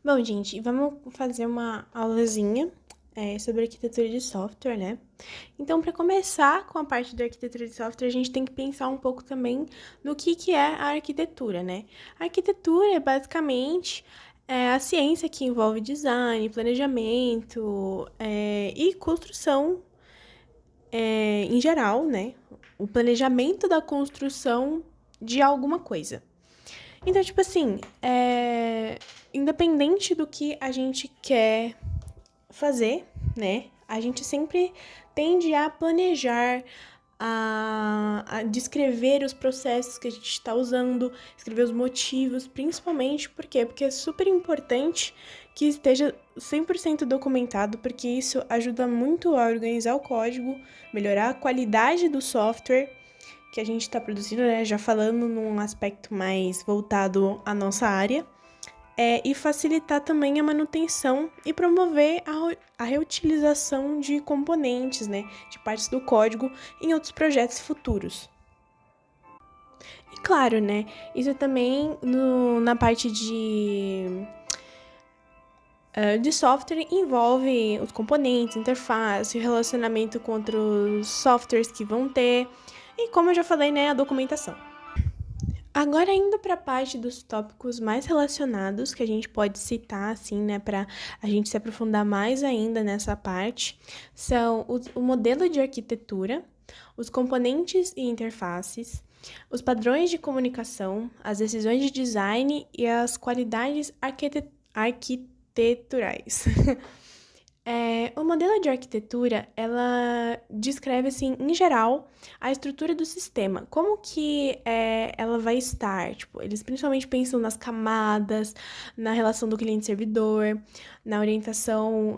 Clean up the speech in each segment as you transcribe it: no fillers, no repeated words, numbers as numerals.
Bom, gente, vamos fazer uma aulazinha sobre arquitetura de software, né? Então, para começar com a parte da arquitetura de software, a gente tem que pensar um pouco também no que é a arquitetura, né? A arquitetura é basicamente a ciência que envolve design, planejamento e construção em geral, né? O planejamento da construção de alguma coisa. Então, tipo assim, independente do que a gente quer fazer, né? A gente sempre tende a planejar, a descrever os processos que a gente está usando, escrever os motivos, principalmente por quê? Porque é super importante que esteja 100% documentado, porque isso ajuda muito a organizar o código, melhorar a qualidade do software que a gente está produzindo, né? Já falando num aspecto mais voltado à nossa área. E facilitar também a manutenção e promover a reutilização de componentes, né, de partes do código em outros projetos futuros. E claro, né, isso também na parte de software envolve os componentes, interface, o relacionamento com outros softwares que vão ter e, como eu já falei, né, a documentação. Agora, indo para a parte dos tópicos mais relacionados, que a gente pode citar, assim, né, para a gente se aprofundar mais ainda nessa parte, são o modelo de arquitetura, os componentes e interfaces, os padrões de comunicação, as decisões de design e as qualidades arquiteturais. O modelo de arquitetura, ela descreve, assim, em geral, a estrutura do sistema. Como que ela vai estar? Tipo, eles principalmente pensam nas camadas, na relação do cliente-servidor, na orientação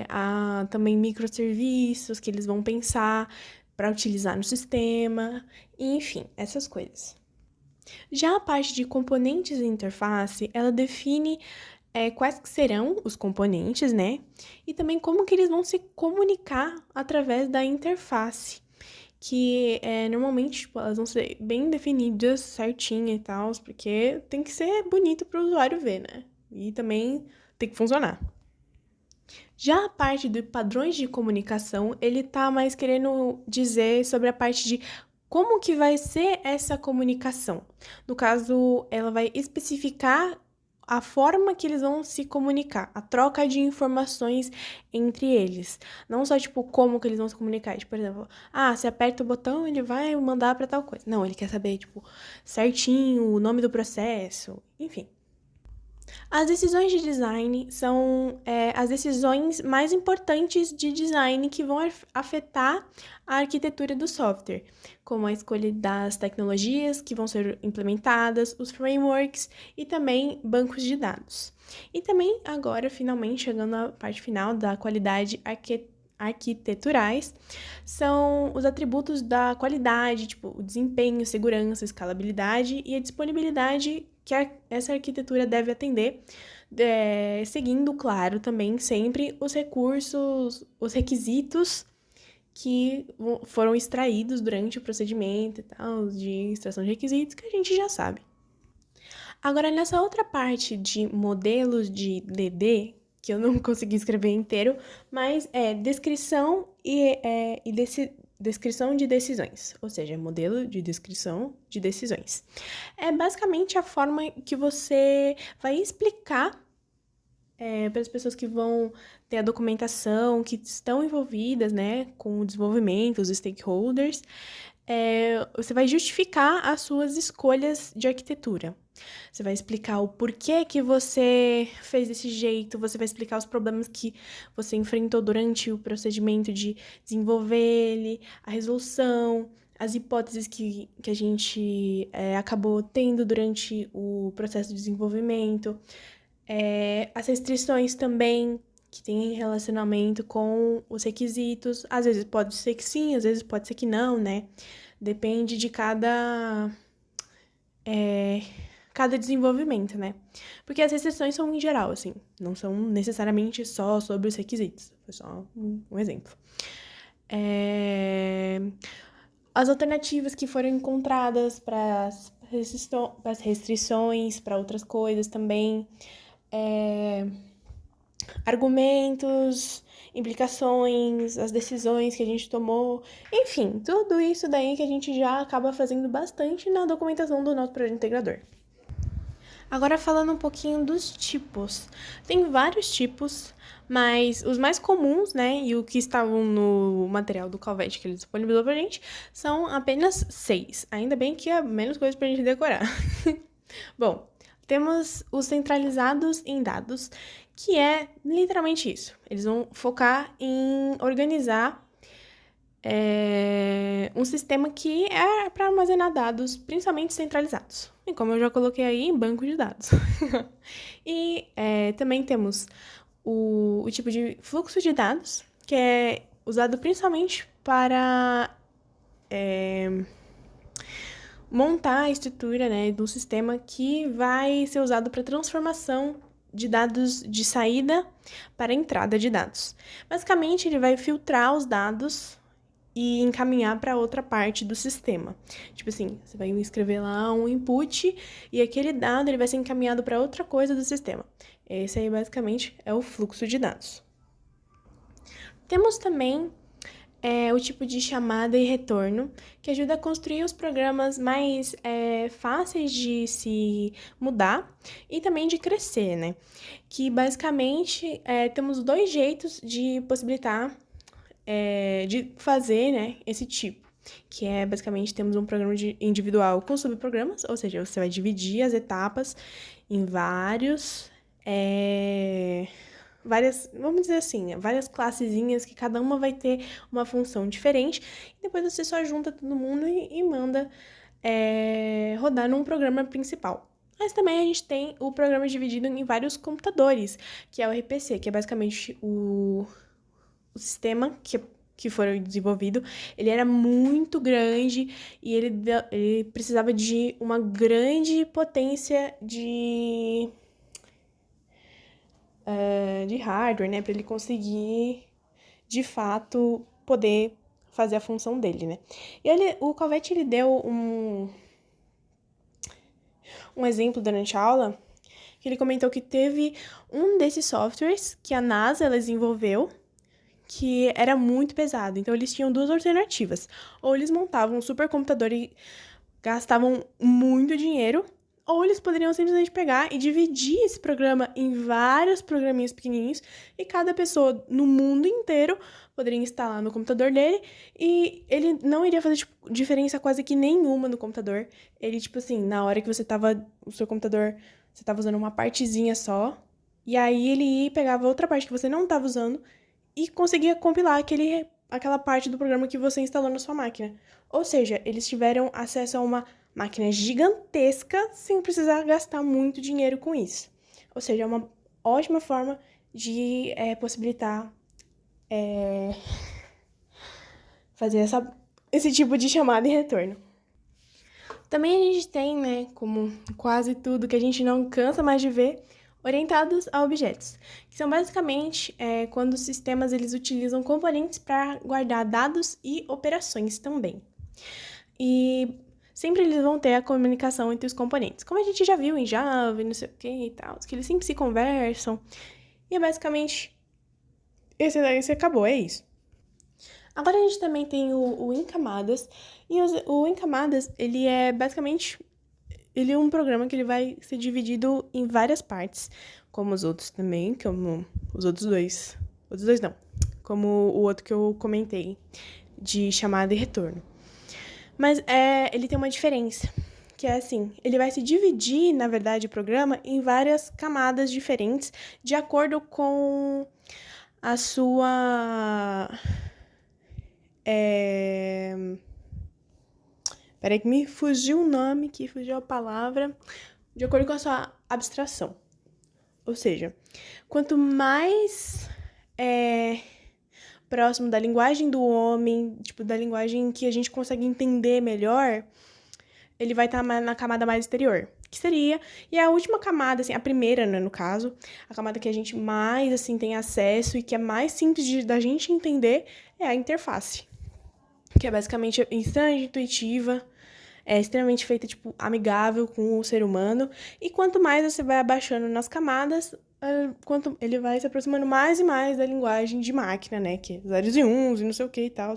a também microserviços que eles vão pensar para utilizar no sistema, enfim, essas coisas. Já a parte de componentes e interface, ela define quais que serão os componentes, né? E também como que eles vão se comunicar através da interface, que normalmente tipo, elas vão ser bem definidas, certinha e tal, porque tem que ser bonito para o usuário ver, né? E também tem que funcionar. Já a parte de padrões de comunicação, ele tá mais querendo dizer sobre a parte de como que vai ser essa comunicação. No caso, ela vai especificar a forma que eles vão se comunicar, a troca de informações entre eles. Não só, tipo, como que eles vão se comunicar. Tipo, por exemplo, você aperta o botão, ele vai mandar para tal coisa. Não, ele quer saber, tipo, certinho o nome do processo, enfim. As decisões de design são as decisões mais importantes de design que vão afetar a arquitetura do software, como a escolha das tecnologias que vão ser implementadas, os frameworks e também bancos de dados. E também, agora, finalmente, chegando à parte final da qualidade arquiteturais, são os atributos da qualidade, tipo o desempenho, segurança, escalabilidade e a disponibilidade que essa arquitetura deve atender, seguindo, claro, também sempre os recursos, os requisitos que foram extraídos durante o procedimento e tal, de extração de requisitos, que a gente já sabe. Agora, nessa outra parte de modelos de DD, que eu não consegui escrever inteiro, mas é descrição descrição de decisões, ou seja, modelo de descrição de decisões. É basicamente a forma que você vai explicar para as pessoas que vão ter a documentação, que estão envolvidas, né, com o desenvolvimento, os stakeholders, você vai justificar as suas escolhas de arquitetura. Você vai explicar o porquê que você fez desse jeito, você vai explicar os problemas que você enfrentou durante o procedimento de desenvolver ele, a resolução, as hipóteses que a gente acabou tendo durante o processo de desenvolvimento, as restrições também que tem relacionamento com os requisitos. Às vezes pode ser que sim, às vezes pode ser que não, né? Depende de cada desenvolvimento, né? Porque as restrições são em geral, assim, não são necessariamente só sobre os requisitos. Foi só um exemplo. As alternativas que foram encontradas para as restrições, para outras coisas também. argumentos, implicações, as decisões que a gente tomou, enfim, tudo isso daí que a gente já acaba fazendo bastante na documentação do nosso projeto integrador. Agora falando um pouquinho dos tipos. Tem vários tipos, mas os mais comuns, né, e o que estavam no material do Calvete que ele disponibilizou pra gente, são apenas 6. Ainda bem que é menos coisa pra gente decorar. Bom, temos os centralizados em dados, que é literalmente isso. Eles vão focar em organizar um sistema que é para armazenar dados, principalmente centralizados. E como eu já coloquei aí, banco de dados. E também temos o tipo de fluxo de dados, que é usado principalmente para montar a estrutura, né, do sistema que vai ser usado para transformação de dados de saída para entrada de dados. Basicamente, ele vai filtrar os dados e encaminhar para outra parte do sistema. Tipo assim, você vai escrever lá um input e aquele dado ele vai ser encaminhado para outra coisa do sistema. Esse aí, basicamente, é o fluxo de dados. Temos também o tipo de chamada e retorno, que ajuda a construir os programas mais fáceis de se mudar e também de crescer, né? Que, basicamente, temos 2 jeitos de possibilitar de fazer, né, esse tipo, que é, basicamente, temos um programa individual com subprogramas, ou seja, você vai dividir as etapas em várias, vamos dizer assim, várias classezinhas que cada uma vai ter uma função diferente, e depois você só junta todo mundo e manda rodar num programa principal. Mas também a gente tem o programa dividido em vários computadores, que é o RPC, que é basicamente o sistema que foi desenvolvido, ele era muito grande e ele precisava de uma grande potência de hardware, né, para ele conseguir, de fato, poder fazer a função dele, né. E o Calvete, ele deu um exemplo durante a aula, que ele comentou que teve um desses softwares que a NASA ela desenvolveu, que era muito pesado. Então, eles tinham 2 alternativas. Ou eles montavam um supercomputador e gastavam muito dinheiro, ou eles poderiam simplesmente pegar e dividir esse programa em vários programinhos pequenininhos e cada pessoa no mundo inteiro poderia instalar no computador dele e ele não iria fazer diferença quase que nenhuma no computador. Ele, tipo assim, na hora que o seu computador, você tava usando uma partezinha só, e aí ele ia e pegava outra parte que você não tava usando e conseguia compilar aquela parte do programa que você instalou na sua máquina. Ou seja, eles tiveram acesso a uma máquina gigantesca sem precisar gastar muito dinheiro com isso. Ou seja, é uma ótima forma de possibilitar fazer esse tipo de chamada e retorno. Também a gente tem, né, como quase tudo que a gente não cansa mais de ver, orientados a objetos, que são basicamente quando os sistemas eles utilizam componentes para guardar dados e operações também. E sempre eles vão ter a comunicação entre os componentes, como a gente já viu em Java e não sei o que e tal, que eles sempre se conversam. E é basicamente esse acabou, é isso. Agora a gente também tem o em camadas, e o em camadas, ele é basicamente ele é um programa que ele vai ser dividido em várias partes, como os outros também, como os outros dois. Outros dois não, como o outro que eu comentei, de chamada e retorno. Mas ele tem uma diferença, que é assim, ele vai se dividir, na verdade, o programa em várias camadas diferentes, de acordo com a sua... Peraí que me fugiu o nome, que fugiu a palavra. De acordo com a sua abstração. Ou seja, quanto mais próximo da linguagem do homem, tipo, da linguagem que a gente consegue entender melhor, ele vai estar na camada mais exterior. Que seria... E a última camada, assim, a primeira, né, no caso, a camada que a gente mais, assim, tem acesso e que é mais simples da gente entender é a interface. Que é basicamente estranha, intuitiva, é extremamente feita, tipo, amigável com o ser humano. E quanto mais você vai abaixando nas camadas, quanto ele vai se aproximando mais e mais da linguagem de máquina, né? Que é zeros e uns e não sei o que e tal.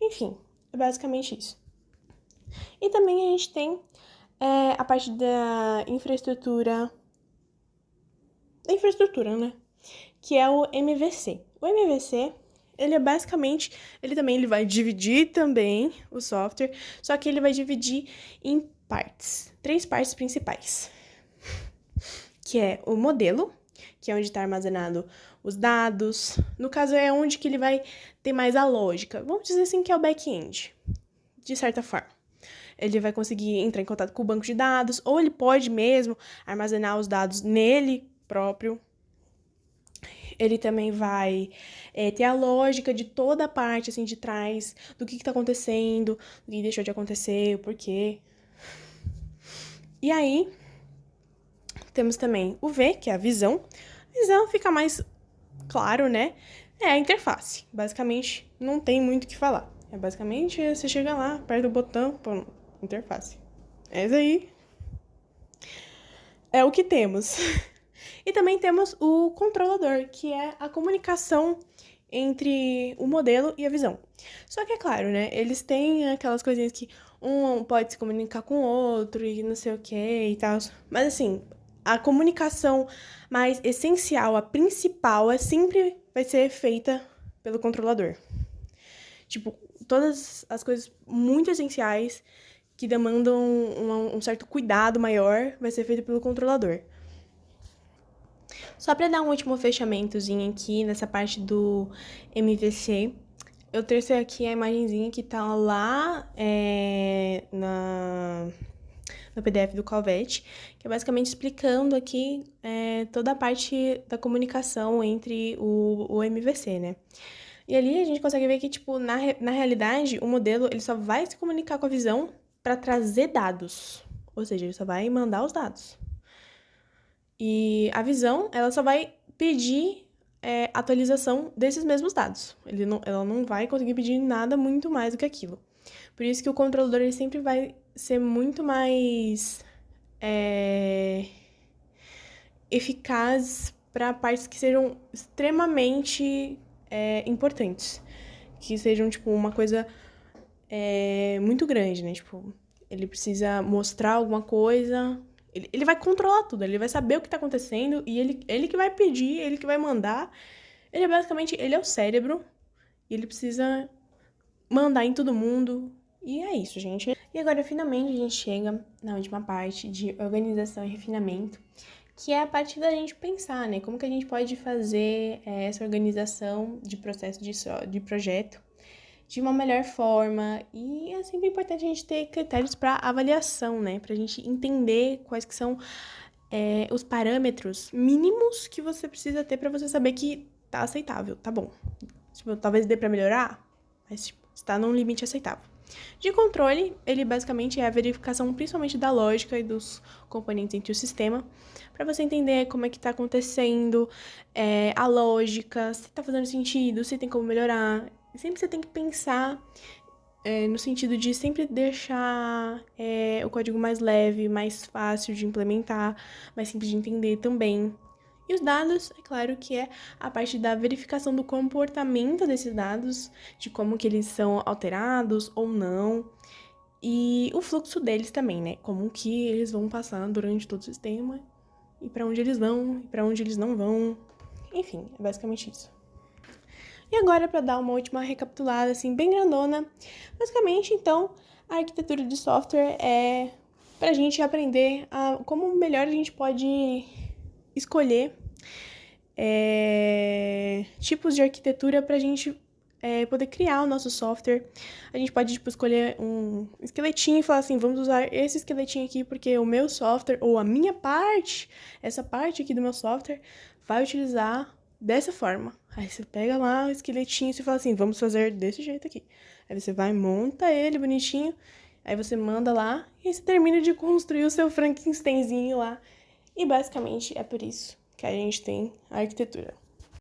Enfim, é basicamente isso. E também a gente tem a parte da infraestrutura, né? Que é o MVC. O MVC, ele é basicamente, ele vai dividir também o software, só que ele vai dividir em partes, 3 partes principais, que é o modelo, que é onde está armazenado os dados, no caso é onde que ele vai ter mais a lógica, vamos dizer assim que é o back-end, de certa forma. Ele vai conseguir entrar em contato com o banco de dados, ou ele pode mesmo armazenar os dados nele próprio. Ele também vai ter a lógica de toda a parte, assim, de trás, do que tá acontecendo, do que deixou de acontecer, o porquê. E aí, temos também o V, que é a visão. A visão fica mais claro, né? É a interface. Basicamente, não tem muito o que falar. Basicamente, você chega lá, aperta o botão, pô, interface. Esse aí é o que temos. E também temos o controlador, que é a comunicação entre o modelo e a visão. Só que é claro, né? Eles têm aquelas coisinhas que um pode se comunicar com o outro e não sei o que e tal. Mas assim, a comunicação mais essencial, a principal, sempre vai ser feita pelo controlador. Tipo, todas as coisas muito essenciais que demandam um certo cuidado maior vai ser feito pelo controlador. Só para dar um último fechamentozinho aqui nessa parte do MVC, eu trouxe aqui a imagenzinha que tá lá no PDF do Calvet, que é basicamente explicando aqui toda a parte da comunicação entre o MVC, né? E ali a gente consegue ver que, tipo, na realidade, o modelo ele só vai se comunicar com a visão para trazer dados. Ou seja, ele só vai mandar os dados. E a visão, ela só vai pedir atualização desses mesmos dados. Ela não vai conseguir pedir nada muito mais do que aquilo. Por isso que o controlador ele sempre vai ser muito mais eficaz para partes que sejam extremamente importantes. Que sejam, tipo, uma coisa muito grande, né? Tipo, ele precisa mostrar alguma coisa. Ele vai controlar tudo, ele vai saber o que tá acontecendo e ele que vai pedir, ele que vai mandar. Ele é o cérebro e ele precisa mandar em todo mundo. E é isso, gente. E agora, finalmente, a gente chega na última parte de organização e refinamento, que é a parte da gente pensar, né? Como que a gente pode fazer essa organização de processo de projeto de uma melhor forma. E é sempre importante a gente ter critérios para avaliação, né? Pra gente entender quais que são os parâmetros mínimos que você precisa ter para você saber que tá aceitável, tá bom. Tipo, talvez dê para melhorar, mas tipo, está num limite aceitável. De controle, ele basicamente é a verificação principalmente da lógica e dos componentes entre o sistema, para você entender como é que tá acontecendo, a lógica, se tá fazendo sentido, se tem como melhorar. Sempre você tem que pensar no sentido de sempre deixar o código mais leve, mais fácil de implementar, mais simples de entender também. E os dados, é claro que é a parte da verificação do comportamento desses dados, de como que eles são alterados ou não, e o fluxo deles também, né? Como que eles vão passar durante todo o sistema, e para onde eles vão, e para onde eles não vão. Enfim, é basicamente isso. E agora, para dar uma última recapitulada, assim, bem grandona, basicamente, então, a arquitetura de software é para a gente aprender como melhor a gente pode escolher tipos de arquitetura para a gente poder criar o nosso software. A gente pode, tipo, escolher um esqueletinho e falar assim, vamos usar esse esqueletinho aqui porque o meu software, ou a minha parte, essa parte aqui do meu software, vai utilizar dessa forma. Aí você pega lá o esqueletinho e você fala assim, vamos fazer desse jeito aqui. Aí você vai, monta ele bonitinho, aí você manda lá e você termina de construir o seu Frankensteinzinho lá. E basicamente é por isso que a gente tem a arquitetura.